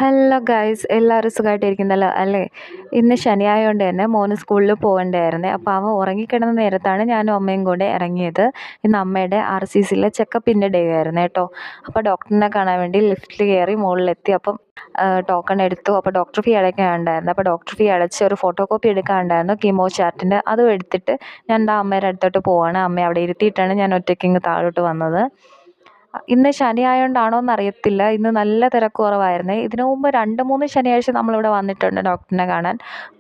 Hello guys, എല്ലാവരും സുഖമായിട്ടിരിക്കുന്നല്ലോ അല്ലേ? ഇന്ന് ശനിയായതുകൊണ്ട് തന്നെ മോന് സ്കൂളിൽ പോകണ്ടായിരുന്നേ. അപ്പോൾ അവൻ ഉറങ്ങിക്കിടന്ന നേരത്താണ് ഞാനും അമ്മയും കൂടെ ഇറങ്ങിയത്. ഇന്ന് അമ്മയുടെ RCCയിലെ ചെക്കപ്പിൻ്റെ ഡേ ആയിരുന്നു കേട്ടോ. അപ്പോൾ ഡോക്ടറിനെ കാണാൻ വേണ്ടി ലിഫ്റ്റിൽ കയറി മുകളിലെത്തി. അപ്പം ടോക്കൺ എടുത്തു. അപ്പോൾ ഡോക്ടർ ഫീ അടയ്ക്കാനുണ്ടായിരുന്നു. അപ്പോൾ ഡോക്ടർ ഫീ അടച്ച് ഒരു ഫോട്ടോ കോപ്പി എടുക്കാനുണ്ടായിരുന്നു കീമോ ചാർട്ടിൻ്റെ. അതും എടുത്തിട്ട് ഞാൻ അമ്മയുടെ അടുത്തോട്ട് പോവാണ്. അമ്മയെ അവിടെ ഇരുത്തിയിട്ടാണ് ഞാൻ ഒറ്റയ്ക്ക് ഇങ്ങ് താഴോട്ട് വന്നത്. ഇന്ന് ശനി ആയതുകൊണ്ടാണോ എന്നറിയത്തില്ല, ഇന്ന് നല്ല തിരക്ക് കുറവായിരുന്നേ. ഇതിനു മുമ്പ് 2-3 ശനിയാഴ്ച നമ്മളിവിടെ വന്നിട്ടുണ്ട് ഡോക്ടറിനെ കാണാൻ.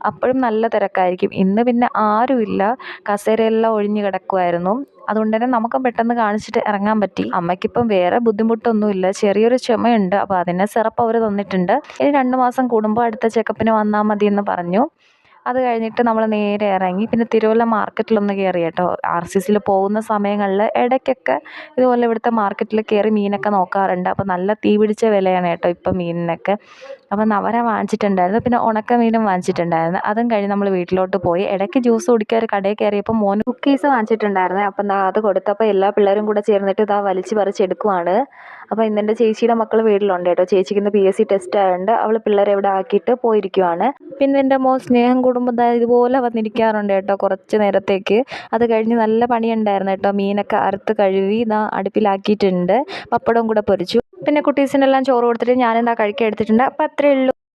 അപ്പോഴും നല്ല തിരക്കായിരിക്കും. ഇന്ന് പിന്നെ ആരുമില്ല, കസേരയെല്ലാം ഒഴിഞ്ഞ് കിടക്കുമായിരുന്നു. അതുകൊണ്ട് തന്നെ നമുക്ക് പെട്ടെന്ന് കാണിച്ചിട്ട് ഇറങ്ങാൻ പറ്റി. അമ്മയ്ക്കിപ്പം വേറെ ബുദ്ധിമുട്ടൊന്നുമില്ല, ചെറിയൊരു ചുമയുണ്ട്. അപ്പോൾ അതിന് സിറപ്പ് അവർ തന്നിട്ടുണ്ട്. ഇനി 2 മാസം കൂടുമ്പോൾ അടുത്ത ചെക്കപ്പിന് വന്നാൽ മതി എന്ന് പറഞ്ഞു. അത് കഴിഞ്ഞിട്ട് നമ്മൾ നേരെ ഇറങ്ങി. പിന്നെ തിരുവല്ല മാർക്കറ്റിലൊന്ന് കയറി കേട്ടോ. RCCയിൽ പോകുന്ന സമയങ്ങളിൽ ഇടയ്ക്കൊക്കെ ഇതുപോലെ ഇവിടുത്തെ മാർക്കറ്റിൽ കയറി മീനൊക്കെ നോക്കാറുണ്ട്. അപ്പോൾ നല്ല തീ പിടിച്ച വിലയാണ് കേട്ടോ ഇപ്പം മീനിനൊക്കെ. അപ്പം നവര വാങ്ങിച്ചിട്ടുണ്ടായിരുന്നു, പിന്നെ ഉണക്ക മീനും വാങ്ങിച്ചിട്ടുണ്ടായിരുന്നു. അതും കഴിഞ്ഞ് നമ്മൾ വീട്ടിലോട്ട് പോയി. ഇടയ്ക്ക് ജ്യൂസ് കുടിക്കാൻ ഒരു കടയിൽ കയറിയപ്പോൾ മോന് കുക്കീസ് വാങ്ങിച്ചിട്ടുണ്ടായിരുന്നു. അപ്പം അത് കൊടുത്തപ്പോൾ എല്ലാ പിള്ളേരും കൂടെ ചേർന്നിട്ട് വലിച്ച് പറിച്ചെടുക്കുവാണ്. അപ്പോൾ ഇന്നെൻ്റെ ചേച്ചിയുടെ മക്കൾ വീട്ടിലുണ്ട് കേട്ടോ. ചേച്ചിക്ക് ഇന്ന് PSC ടെസ്റ്റ് ആയതുകൊണ്ട് അവൾ പിള്ളേരെ ഇവിടെ ആക്കിയിട്ട് പോയിരിക്കുവാണ്. പിന്നെ എൻ്റെ മോൻ സ്നേഹം കൂടുമ്പോൾ ഇതുപോലെ വന്നിരിക്കാറുണ്ട് കേട്ടോ കുറച്ച് നേരത്തേക്ക്. അത് കഴിഞ്ഞ് നല്ല പണിയുണ്ടായിരുന്നു കേട്ടോ. മീനൊക്കെ അറുത്ത് കഴുകി അടുപ്പിലാക്കിയിട്ടുണ്ട്. പപ്പടവും കൂടെ പൊരിച്ചു. പിന്നെ കുട്ടീസിനെല്ലാം ചോറ് കൊടുത്തിട്ട് ഞാനെന്താ കഴിക്കാൻ എടുത്തിട്ടുണ്ട്. അപ്പം അത്രയേ ഉള്ളൂ.